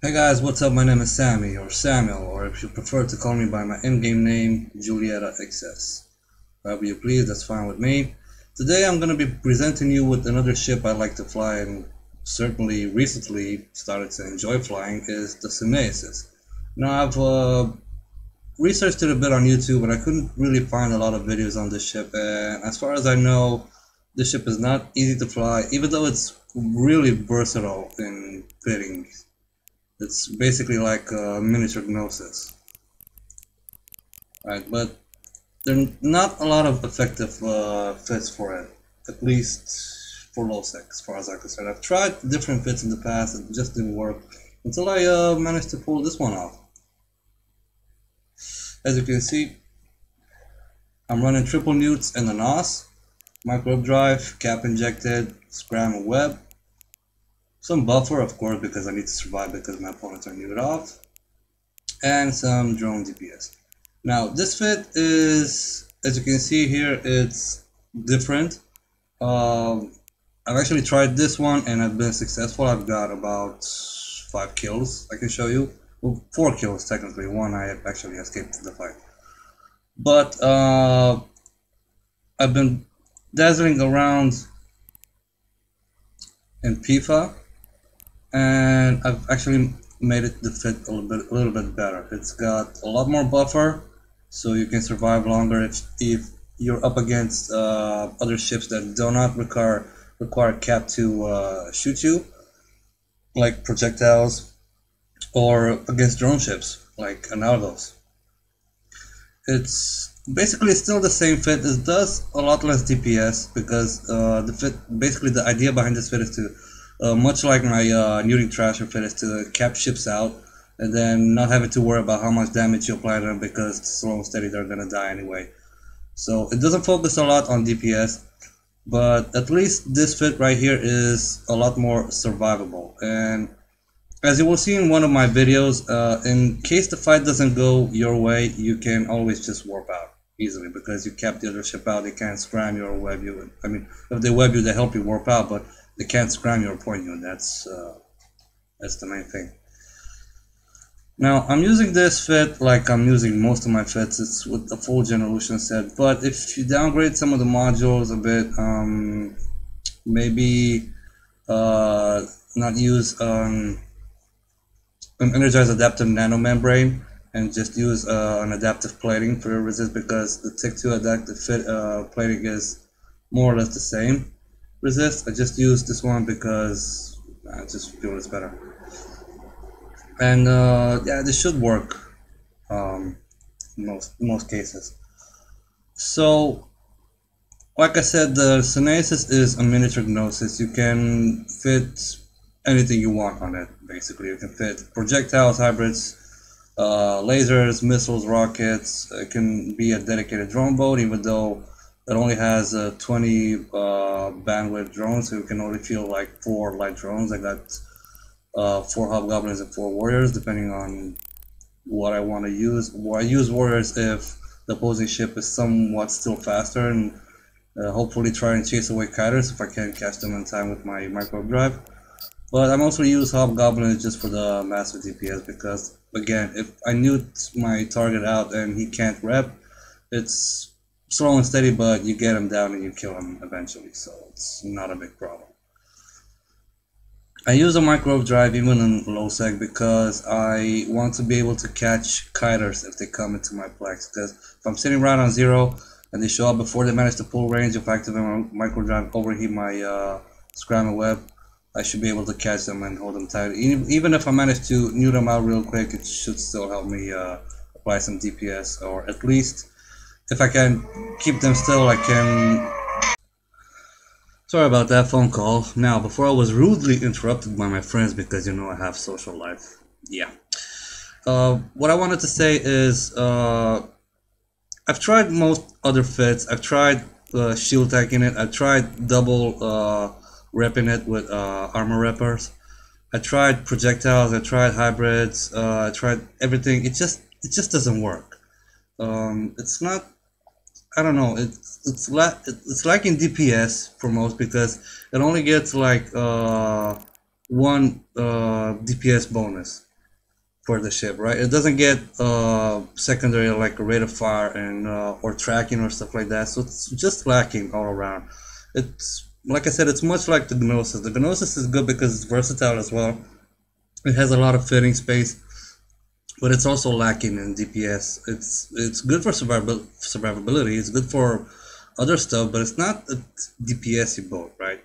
Hey guys, what's up? My name is Sammy, or Samuel, or if you prefer to call me by my in-game name, Julieta XS. However you please, that's fine with me. Today I'm going to be presenting you with another ship I like to fly and certainly recently started to enjoy flying is the Suneisis. Now I've researched it a bit on YouTube and I couldn't really find a lot of videos on this ship, and as far as I know, this ship is not easy to fly even though it's really versatile in fitting. It's basically like a miniature Gnosis, right? But there are not a lot of effective fits for it, at least for low sec, as far as I'm concerned. I've tried different fits in the past, it just didn't work until I managed to pull this one off. As you can see, I'm running triple newts and a NOS, micro drive, cap injected, scram and web, some buffer of course because I need to survive because my opponents are newed off, and some drone DPS. Now this fit is, as you can see here, it's different. I've actually tried this one and I've been successful. I've got about 5 kills I can show you. Well, 4 kills technically, one I actually escaped the fight. But I've been dazzling around in PvP and I've actually made it the fit a little bit better. It's got a lot more buffer, so you can survive longer if you're up against other ships that do not require cap to shoot you, like projectiles, or against drone ships like underdogs. It's basically still the same fit. It does a lot less DPS because the fit, basically the idea behind this fit is to much like my Newting Trasher fit, is to cap ships out and then not having to worry about how much damage you apply to them because slow and steady they're gonna die anyway. So it doesn't focus a lot on DPS, but at least this fit right here is a lot more survivable. And as you will see in one of my videos, in case the fight doesn't go your way, you can always just warp out easily because you kept the other ship out. They can't scram you or web you. I mean, if they web you, they help you warp out, but they can't scram you or point you, and that's the main thing. Now, I'm using this fit like I'm using most of my fits. It's with a full Generation set, but if you downgrade some of the modules a bit, maybe not use an energized adaptive nanomembrane and just use an adaptive plating for your resist, because the Tick 2 adaptive fit plating is more or less the same resist. I just use this one because I just feel it's better. And yeah, this should work in most cases. So, like I said, the Suneisis is a miniature Gnosis. You can fit anything you want on it, basically. You can fit projectiles, hybrids, lasers, missiles, rockets. It can be a dedicated drone boat, even though it only has 20 bandwidth drones, so you can only feel like 4 light drones. I got 4 hobgoblins and 4 warriors, depending on what I want to use. Well, I use warriors if the opposing ship is somewhat still faster, and hopefully try and chase away kiters if I can catch them in time with my micro drive. But I mostly use hobgoblins just for the massive DPS because, again, if I newt my target out and he can't rep, it's slow and steady, but you get him down and you kill him eventually, so it's not a big problem. I use a micro drive even in low sec because I want to be able to catch kiters if they come into my plex, because if I'm sitting right on 0 and they show up before they manage to pull range, if I activate my micro drive, overheat my scram and web, I should be able to catch them and hold them tight. Even if I manage to newt them out real quick, it should still help me apply some DPS, or at least if I can keep them still, I can. Sorry about that phone call. Now, before I was rudely interrupted by my friends because you know I have social life. Yeah. What I wanted to say is I've tried most other fits. I've tried shield tanking it. I've tried double repping it with armor reppers. I tried projectiles. I tried hybrids. I tried everything. It just doesn't work. It's not. I don't know. It's like in DPS for most, because it only gets like one DPS bonus. for the ship, right? It doesn't get secondary like a rate of fire and or tracking or stuff like that. So it's just lacking all around. It's like I said, it's much like the Gnosis. The Gnosis is good because it's versatile as well. It has a lot of fitting space, but it's also lacking in DPS. It's good for survivability. It's good for other stuff, but it's not a DPS boat, right?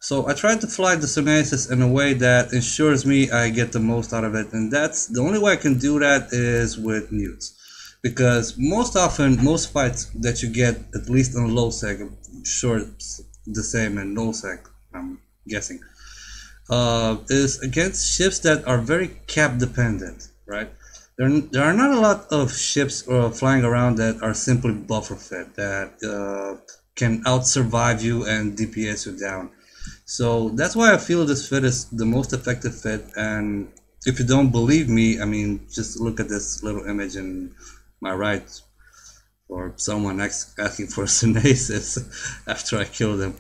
So I tried to fly the Suneisis in a way that ensures me I get the most out of it, and that's the only way I can do that is with newts, because most often most fights that you get, at least on low sec, I'm sure it's the same in null sec, I'm guessing, is against ships that are very cap dependent, right? There are not a lot of ships flying around that are simply buffer fed, that can out survive you and DPS you down. So that's why I feel this fit is the most effective fit. And if you don't believe me, I mean, just look at this little image in my right, or someone asking for Suneisis after I killed him.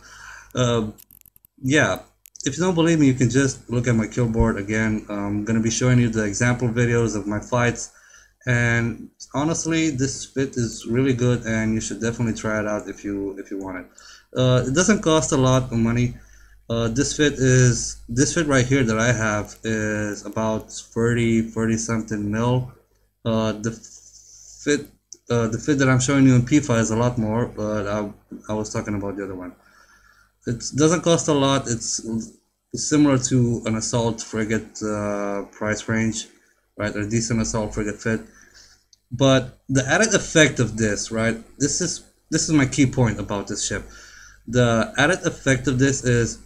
Yeah, if you don't believe me, you can just look at my kill board again. I'm gonna be showing you the example videos of my fights, and honestly, this fit is really good, and you should definitely try it out if you want it. It doesn't cost a lot of money. This fit right here that I have is about 40 something mil. The fit that I'm showing you in PIFA is a lot more, but I was talking about the other one. It doesn't cost a lot. It's similar to an assault frigate price range, right? A decent assault frigate fit. But the added effect of this, right? This is my key point about this ship. The added effect of this is,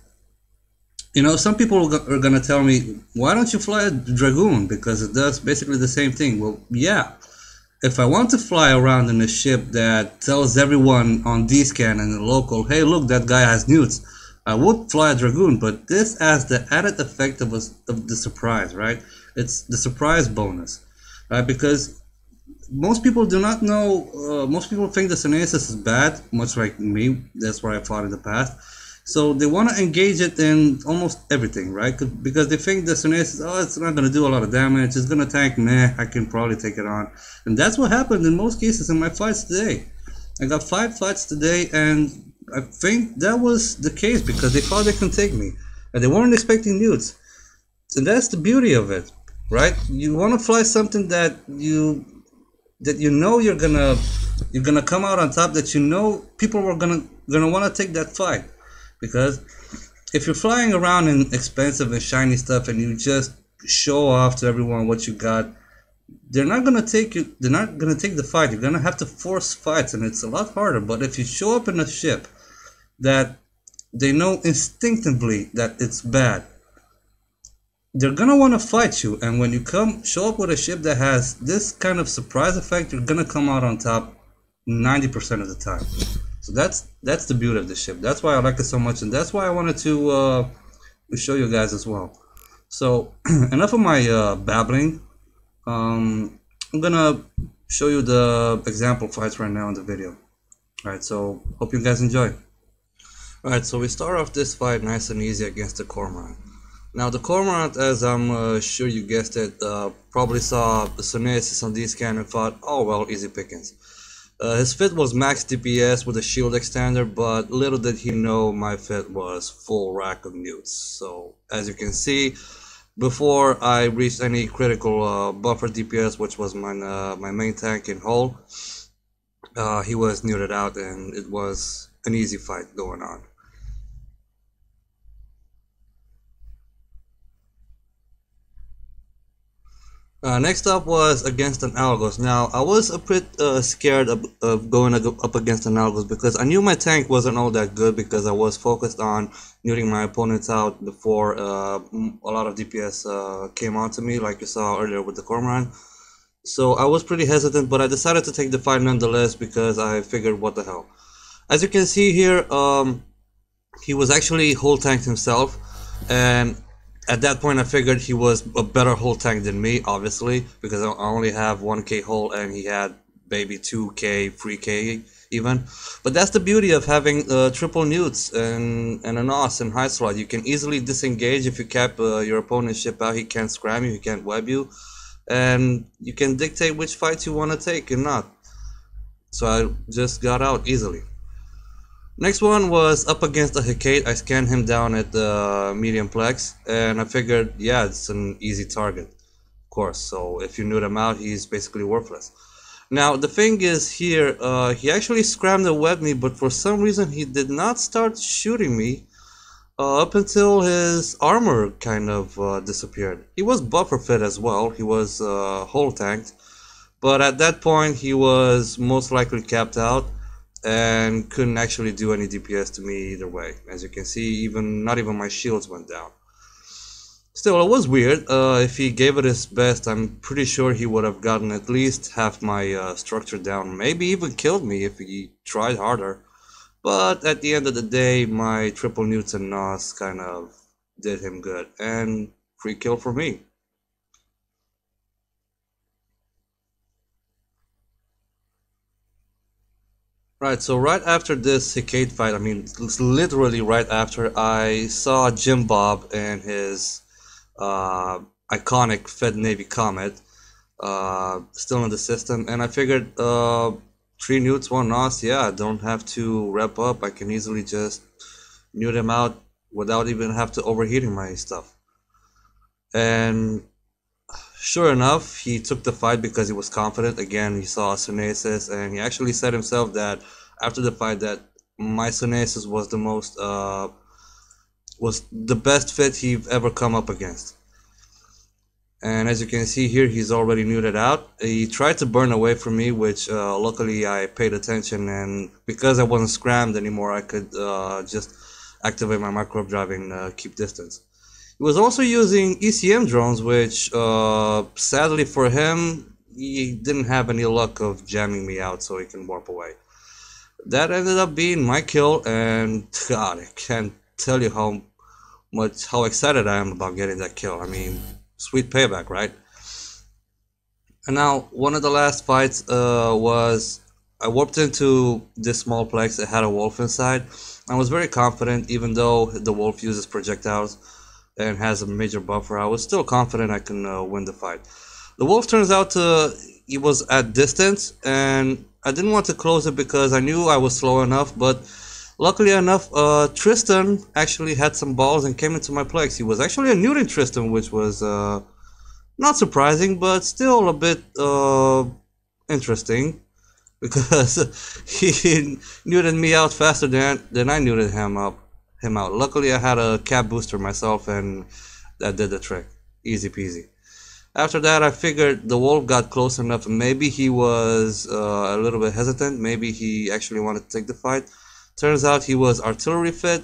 you know, some people are gonna tell me, why don't you fly a Dragoon? Because it does basically the same thing. Well, yeah. If I want to fly around in a ship that tells everyone on D-Scan and the local, hey, look, that guy has newts, I would fly a Dragoon, but this has the added effect of the surprise, right? It's the surprise bonus, right? Because most people do not know, most people think the Suneisis is bad, much like me. That's where I fought in the past. So they want to engage it in almost everything, right? Because they think the Suneisis, oh, it's not going to do a lot of damage, it's going to tank, meh, I can probably take it on. And that's what happened in most cases in my fights today. I got 5 fights today, and I think that was the case because they thought they can take me. And they weren't expecting newts. And that's the beauty of it, right? You want to fly something that you know you're gonna come out on top, that you know people are gonna want to take that fight. Because if you're flying around in expensive and shiny stuff and you just show off to everyone what you got, they're not gonna take you. They're not gonna take the fight. You're gonna have to force fights, and it's a lot harder. But if you show up in a ship that they know instinctively that it's bad, they're gonna want to fight you. And when you show up with a ship that has this kind of surprise effect, you're gonna come out on top 90% of the time. So that's the beauty of the ship. That's why I like it so much, and that's why I wanted to show you guys as well. So enough of my babbling. I'm gonna show you the example fights right now in the video. Alright, so hope you guys enjoy. Alright, so we start off this fight nice and easy against the Cormorant. Now the Cormorant, as I'm sure you guessed it, probably saw the Suneisis on D-Scan and thought, oh well, easy pickings. His fit was max DPS with a shield extender, but little did he know my fit was full rack of newts. So as you can see, before I reached any critical buffer DPS, which was my main tank in hull, he was neutered out, and it was an easy fight going on. Next up was against an Algos. Now, I was a bit scared of going up against an Algos because I knew my tank wasn't all that good, because I was focused on neuting my opponents out before a lot of DPS came onto me, like you saw earlier with the Cormorant. So I was pretty hesitant, but I decided to take the fight nonetheless because I figured, what the hell. As you can see here, he was actually whole tanked himself, and at that point I figured he was a better hull tank than me, obviously, because I only have 1k hull and he had maybe 2k, 3k even. But that's the beauty of having triple newts and an OS and high slot. You can easily disengage if you cap your opponent's ship out. He can't scram you, he can't web you. and you can dictate which fights you want to take and not. So I just got out easily. Next one was up against a Hecate. I scanned him down at the medium plex, and I figured, yeah, it's an easy target, of course. So if you nude him out, he's basically worthless. Now the thing is here, he actually scrammed and webbed me, but for some reason he did not start shooting me up until his armor kind of disappeared. He was buffer fit as well. He was hull tanked, but at that point he was most likely capped out and couldn't actually do any DPS to me either way. As you can see, not even my shields went down. Still, it was weird. If he gave it his best, I'm pretty sure he would have gotten at least half my structure down, maybe even killed me if he tried harder. But at the end of the day, my triple newts and nos kind of did him good, and free kill for me. Right, so right after this Hecate fight, I mean, literally right after, I saw Jim Bob and his iconic Fed Navy Comet still in the system, and I figured 3 newts, 1 nos, yeah, I don't have to rep up, I can easily just newt him out without even have to overheating my stuff. And sure enough, he took the fight because he was confident. Again, he saw Suneisis, and he actually said himself that after the fight that my Suneisis was the most was the best fit he've ever come up against. And as you can see here, he's already neutered out. He tried to burn away from me, which luckily I paid attention, and because I wasn't scrammed anymore, I could just activate my micro drive and keep distance. He was also using ECM drones, which sadly for him, he didn't have any luck of jamming me out so he can warp away. That ended up being my kill, and God, I can't tell you how excited I am about getting that kill. I mean, sweet payback, right? And now, one of the last fights was I warped into this small plex that had a wolf inside. I was very confident, even though the wolf uses projectiles and has a major buffer, I was still confident I can win the fight. The wolf turns out he was at distance, and I didn't want to close it because I knew I was slow enough, but luckily enough, Tristan actually had some balls and came into my plex. He was actually a neuting Tristan, which was not surprising, but still a bit interesting, because he neuted me out faster than I neuted him out. Luckily, I had a cap booster myself, and that did the trick. Easy peasy. After that, I figured the wolf got close enough, and maybe he was a little bit hesitant. Maybe he actually wanted to take the fight. Turns out he was artillery fit,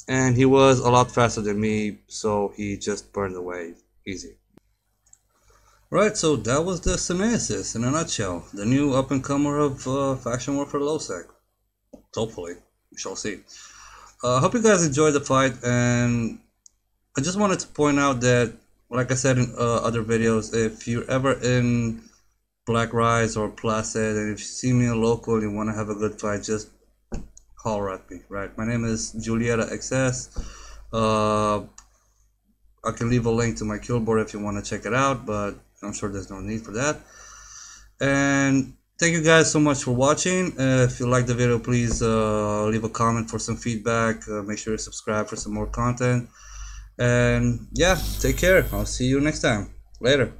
and he was a lot faster than me, so he just burned away easy. Right, so that was the Suneisis in a nutshell. The new up-and-comer of Faction Warfare Lowsec. Hopefully, we shall see. I hope you guys enjoyed the fight, and I just wanted to point out that, like I said in other videos, if you're ever in Black Rise or Placid, and if you see me in local and you want to have a good fight, just holler at me, right? My name is Julieta XS. I can leave a link to my kill board if you want to check it out, but I'm sure there's no need for that. And thank you guys so much for watching. If you like the video, please leave a comment for some feedback. Make sure to subscribe for some more content. And yeah, take care. I'll see you next time. Later.